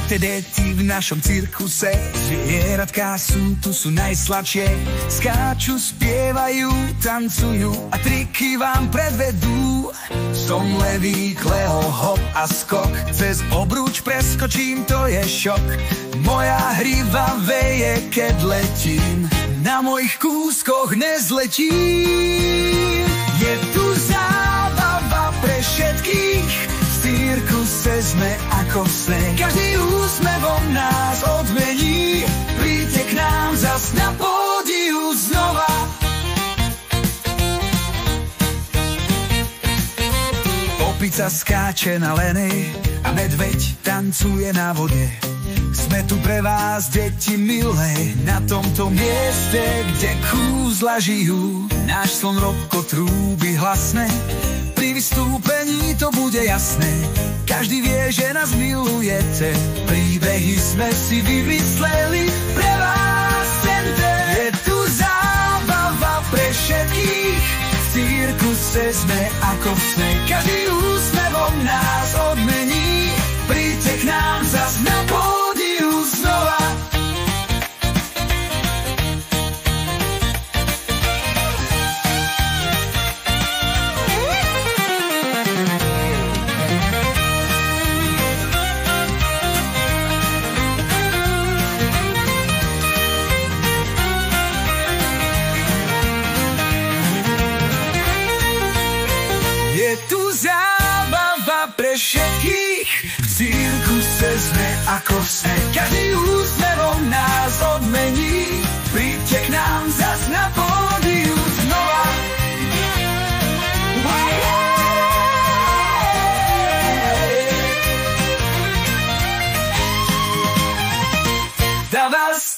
Tutte deti v našom cirkuse, zvieratka tu sú najsladšie. Skáču, spievajú, tancujú a triky vám predvedú. Som levý, Kleo, hop a skok, cez obruč preskočím, to je šok. Moja hriva veje, keď letím, na mojich kúskoch nezletím. Je tu zábava pre všetkých, v cirkuse sme ako sneh. Každý úsmevom nás odmení, príďte k nám zas na pódiu znova. Opica skáče na lene a medveď tancuje na vode. Sme tu pre vás, deti milé, na tomto mieste, kde kúzla žijú. Náš slon Robko trúbi hlasne, pri vystúpení to bude jasné. Každý vie, že nás milujete, príbehy sme si vymysleli pre vás tente. Je tu zábava pre všetkých, v cirkuse sme ako v sne. Každý úsmevom nás odmení, príďte k nám zas na pódiu znova. Je tu zábava pre všetkých, v cirkuse sme ako v sne. Každý úsmevom nás odmení, príďte k nám zas na pódiu znova. Za vás